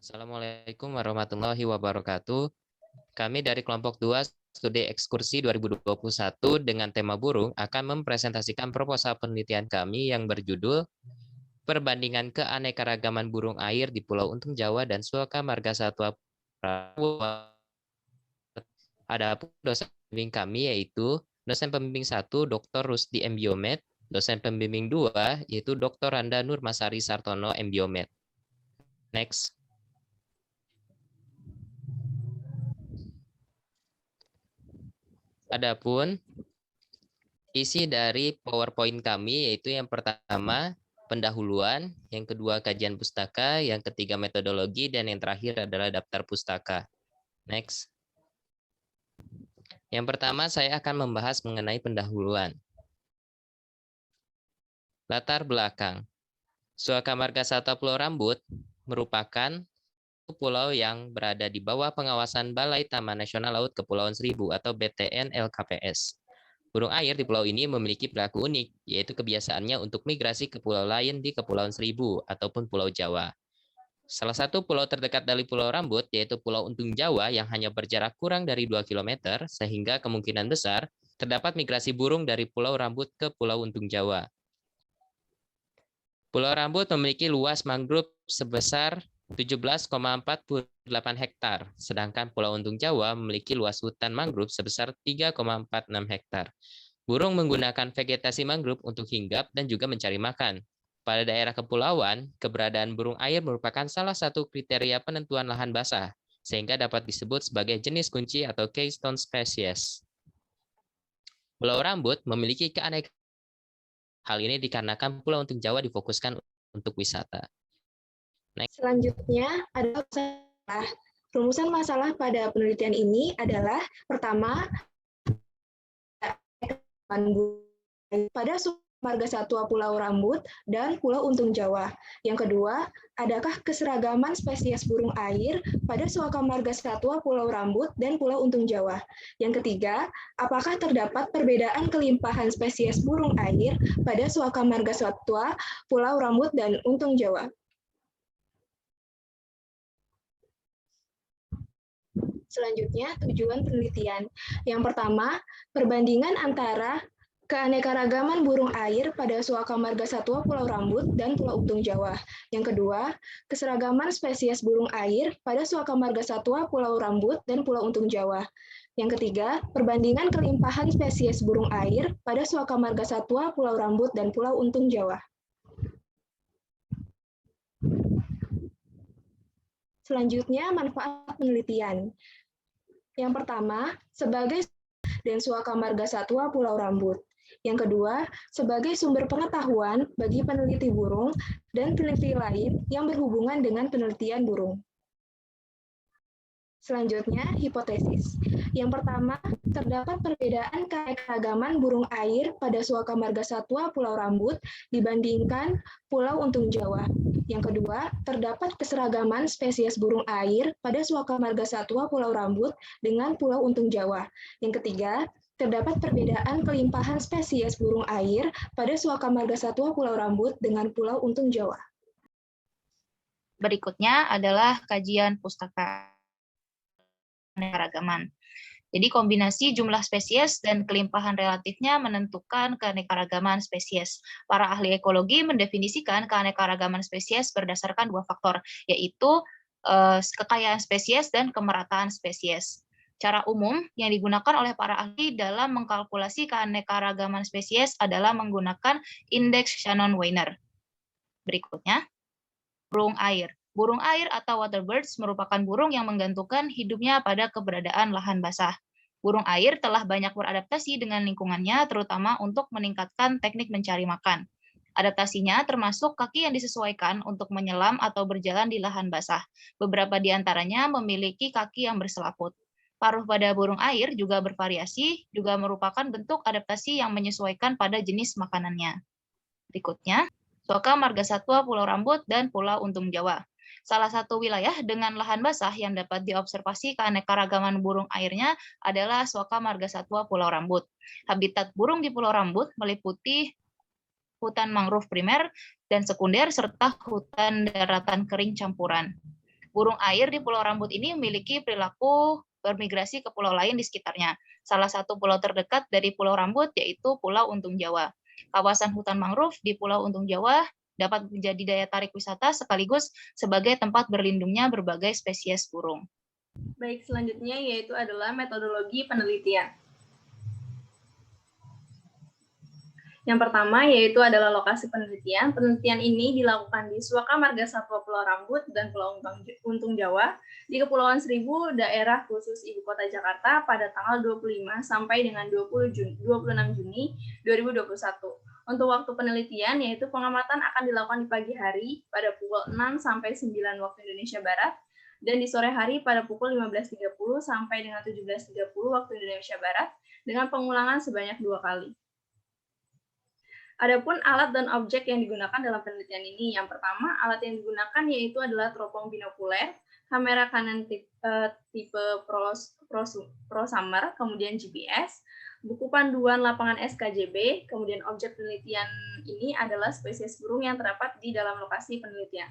Assalamualaikum warahmatullahi wabarakatuh. Kami dari kelompok 2 studi ekskursi 2021 dengan tema burung akan mempresentasikan proposal penelitian kami yang berjudul Perbandingan Keanekaragaman Burung Air di Pulau Untung Jawa dan Suaka Margasatwa. Adapun dosen pembimbing kami yaitu dosen pembimbing 1 Dr. Rusdi M. Biomed, dosen pembimbing 2 yaitu Dr. Randa Nurmasari Sartono M. Biomed. Next. Adapun isi dari PowerPoint kami yaitu yang pertama pendahuluan, yang kedua kajian pustaka, yang ketiga metodologi, dan yang terakhir adalah daftar pustaka. Next. Yang pertama saya akan membahas mengenai pendahuluan. Latar belakang. Suaka Margasatwa Pulau Rambut merupakan pulau yang berada di bawah pengawasan Balai Taman Nasional Laut Kepulauan Seribu atau BTN LKPS. Burung air di pulau ini memiliki perilaku unik, yaitu kebiasaannya untuk migrasi ke pulau lain di Kepulauan Seribu ataupun Pulau Jawa. Salah satu pulau terdekat dari Pulau Rambut yaitu Pulau Untung Jawa yang hanya berjarak kurang dari 2 km, sehingga kemungkinan besar terdapat migrasi burung dari Pulau Rambut ke Pulau Untung Jawa. Pulau Rambut memiliki luas mangrove sebesar 17,48 hektar, sedangkan Pulau Untung Jawa memiliki luas hutan mangrove sebesar 3,46 hektar. Burung menggunakan vegetasi mangrove untuk hinggap dan juga mencari makan. Pada daerah kepulauan, keberadaan burung air merupakan salah satu kriteria penentuan lahan basah, sehingga dapat disebut sebagai jenis kunci atau keystone species. Pulau Rambut memiliki keanekaragaman. Hal ini dikarenakan Pulau Untung Jawa difokuskan untuk wisata. Selanjutnya adalah rumusan masalah pada penelitian ini adalah pertama, pada Margasatwa Pulau Rambut dan Pulau Untung Jawa. Yang kedua, adakah keseragaman spesies burung air pada Suaka Margasatwa Pulau Rambut dan Pulau Untung Jawa? Yang ketiga, apakah terdapat perbedaan kelimpahan spesies burung air pada Suaka Margasatwa Pulau Rambut dan Untung Jawa? Selanjutnya, tujuan penelitian. Yang pertama, perbandingan antara keanekaragaman burung air pada Suaka Margasatwa Pulau Rambut dan Pulau Untung Jawa. Yang kedua, keseragaman spesies burung air pada Suaka Margasatwa Pulau Rambut dan Pulau Untung Jawa. Yang ketiga, perbandingan kelimpahan spesies burung air pada Suaka Margasatwa Pulau Rambut dan Pulau Untung Jawa. Selanjutnya, manfaat penelitian. Yang pertama, sebagai dan Suaka Margasatwa Pulau Rambut. Yang kedua, sebagai sumber pengetahuan bagi peneliti burung dan peneliti lain yang berhubungan dengan penelitian burung. Selanjutnya, hipotesis. Yang pertama, terdapat perbedaan keanekaragaman burung air pada Suaka Margasatwa Pulau Rambut dibandingkan Pulau Untung Jawa. Yang kedua, terdapat keseragaman spesies burung air pada Suaka Margasatwa Pulau Rambut dengan Pulau Untung Jawa. Yang ketiga, terdapat perbedaan kelimpahan spesies burung air pada Suaka Margasatwa Pulau Rambut dengan Pulau Untung Jawa. Berikutnya adalah kajian pustaka keanekaragaman. Jadi kombinasi jumlah spesies dan kelimpahan relatifnya menentukan keanekaragaman spesies. Para ahli ekologi mendefinisikan keanekaragaman spesies berdasarkan dua faktor, yaitu kekayaan spesies dan kemerataan spesies. Cara umum yang digunakan oleh para ahli dalam mengkalkulasi keanekaragaman spesies adalah menggunakan indeks Shannon-Weiner. Berikutnya, burung air. Burung air atau waterbirds merupakan burung yang menggantungkan hidupnya pada keberadaan lahan basah. Burung air telah banyak beradaptasi dengan lingkungannya, terutama untuk meningkatkan teknik mencari makan. Adaptasinya termasuk kaki yang disesuaikan untuk menyelam atau berjalan di lahan basah. Beberapa di antaranya memiliki kaki yang berselaput. Paruh pada burung air juga bervariasi, juga merupakan bentuk adaptasi yang menyesuaikan pada jenis makanannya. Berikutnya, Suaka Margasatwa Pulau Rambut dan Pulau Untung Jawa. Salah satu wilayah dengan lahan basah yang dapat diobservasi keanekaragaman burung airnya adalah Suaka Margasatwa Pulau Rambut. Habitat burung di Pulau Rambut meliputi hutan mangrove primer dan sekunder serta hutan daratan kering campuran. Burung air di Pulau Rambut ini memiliki perilaku bermigrasi ke pulau lain di sekitarnya. Salah satu pulau terdekat dari Pulau Rambut yaitu Pulau Untung Jawa. Kawasan hutan mangrove di Pulau Untung Jawa dapat menjadi daya tarik wisata sekaligus sebagai tempat berlindungnya berbagai spesies burung. Baik, selanjutnya yaitu adalah metodologi penelitian. Yang pertama yaitu adalah lokasi penelitian. Penelitian ini dilakukan di Suaka Marga Satwa Pulau Rambut dan Pulau Untung Jawa di Kepulauan Seribu, daerah khusus Ibu Kota Jakarta pada tanggal 25 sampai dengan 26 Juni 2021. Untuk waktu penelitian yaitu pengamatan akan dilakukan di pagi hari pada pukul 6 sampai 9 waktu Indonesia Barat dan di sore hari pada pukul 15.30 sampai dengan 17.30 waktu Indonesia Barat dengan pengulangan sebanyak 2 kali. Adapun alat dan objek yang digunakan dalam penelitian ini, yang pertama alat yang digunakan yaitu adalah teropong binokuler, kamera Canon tipe Prosummer, kemudian GPS, buku panduan lapangan SKJB, kemudian objek penelitian ini adalah spesies burung yang terdapat di dalam lokasi penelitian.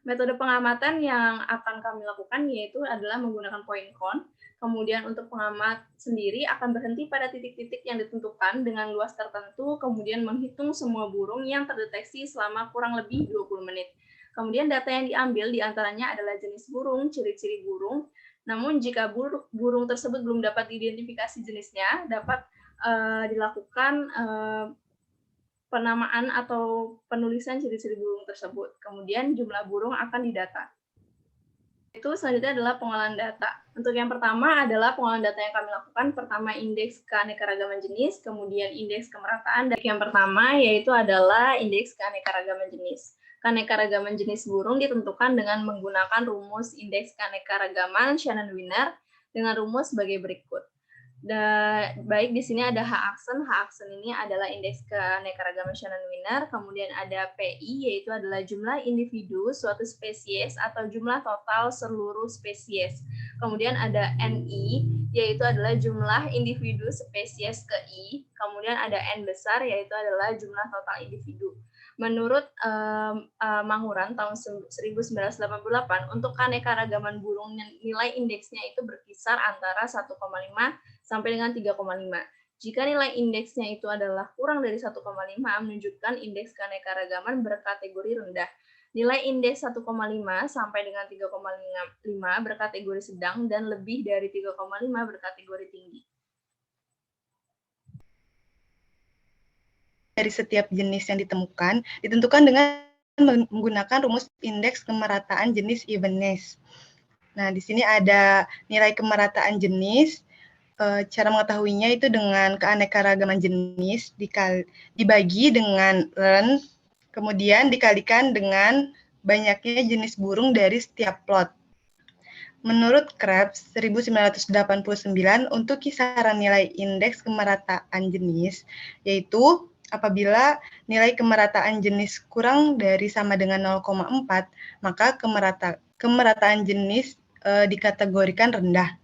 Metode pengamatan yang akan kami lakukan yaitu adalah menggunakan point count. Kemudian untuk pengamat sendiri akan berhenti pada titik-titik yang ditentukan dengan luas tertentu, kemudian menghitung semua burung yang terdeteksi selama kurang lebih 20 menit. Kemudian data yang diambil diantaranya adalah jenis burung, ciri-ciri burung. Namun jika burung tersebut belum dapat diidentifikasi jenisnya, dapat dilakukan penamaan atau penulisan ciri-ciri burung tersebut. Kemudian jumlah burung akan didata. Itu selanjutnya adalah pengolahan data. Untuk yang pertama adalah pengolahan data yang kami lakukan. Pertama indeks keanekaragaman jenis, kemudian indeks kemerataan. Dan yang pertama yaitu adalah indeks keanekaragaman jenis. Keanekaragaman jenis burung ditentukan dengan menggunakan rumus indeks keanekaragaman Shannon-Wiener dengan rumus sebagai berikut. Baik di sini ada H-aksen. H-aksen ini adalah indeks keanekaragaman Shannon-Wiener. Kemudian ada PI, yaitu adalah jumlah individu suatu spesies atau jumlah total seluruh spesies. Kemudian ada NI, yaitu adalah jumlah individu spesies ke I. Kemudian ada N besar, yaitu adalah jumlah total individu. Menurut Manguran tahun 1988, untuk keanekaragaman burung nilai indeksnya itu berkisar antara 1,5 sampai dengan 3,5. Jika nilai indeksnya itu adalah kurang dari 1,5, menunjukkan indeks keanekaragaman berkategori rendah. Nilai indeks 1,5 sampai dengan 3,5 berkategori sedang dan lebih dari 3,5 berkategori tinggi. Dari setiap jenis yang ditemukan ditentukan dengan menggunakan rumus indeks kemerataan jenis evenness. Nah, di sini ada nilai kemerataan jenis. Cara mengetahuinya itu dengan keanekaragaman jenis dibagi dengan len, kemudian dikalikan dengan banyaknya jenis burung dari setiap plot. Menurut Krebs 1989 untuk kisaran nilai indeks kemerataan jenis yaitu apabila nilai kemerataan jenis kurang dari sama dengan 0,4, maka kemerataan jenis dikategorikan rendah.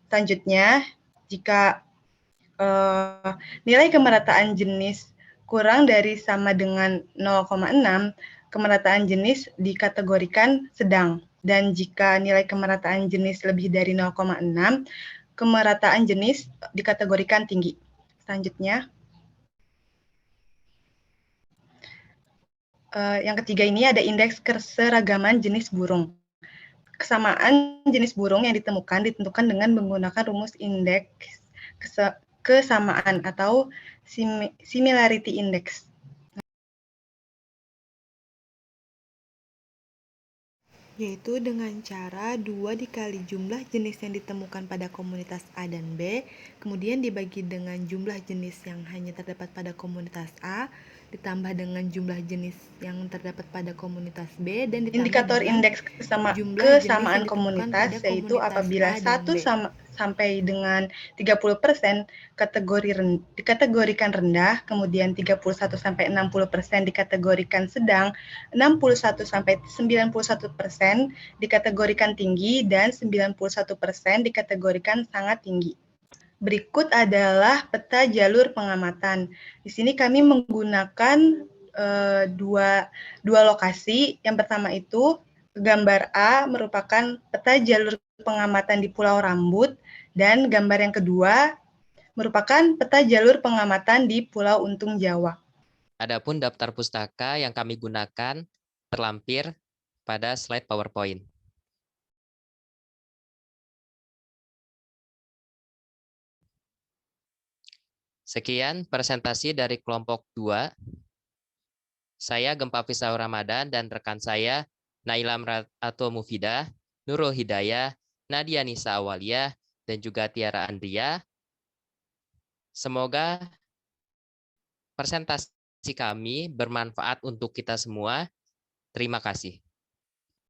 Selanjutnya, jika nilai kemerataan jenis kurang dari sama dengan 0,6, kemerataan jenis dikategorikan sedang. Dan jika nilai kemerataan jenis lebih dari 0,6, kemerataan jenis dikategorikan tinggi. Selanjutnya, yang ketiga ini ada indeks keseragaman jenis burung. Kesamaan jenis burung yang ditemukan ditentukan dengan menggunakan rumus indeks kesamaan atau similarity index. Yaitu dengan cara 2 dikali jumlah jenis yang ditemukan pada komunitas A dan B, kemudian dibagi dengan jumlah jenis yang hanya terdapat pada komunitas A, ditambah dengan jumlah jenis yang terdapat pada komunitas B, dan ditambah indikator indeks kesamaan komunitas yaitu apabila 1 sampai dengan 30% dikategorikan rendah, kemudian 31 sampai 60% dikategorikan sedang, 61 sampai 91% dikategorikan tinggi, dan 91% dikategorikan sangat tinggi. Berikut adalah peta jalur pengamatan. Di sini kami menggunakan dua lokasi. Yang pertama itu gambar A merupakan peta jalur pengamatan di Pulau Rambut, dan gambar yang kedua merupakan peta jalur pengamatan di Pulau Untung Jawa. Adapun daftar pustaka yang kami gunakan terlampir pada slide PowerPoint. Sekian presentasi dari kelompok 2. Saya Gempa Fisau Ramadan dan rekan saya Naila Atau Mufidah, Nurul Hidayah, Nadia Nisa Awalia, dan juga Tiara Andria. Semoga presentasi kami bermanfaat untuk kita semua. Terima kasih.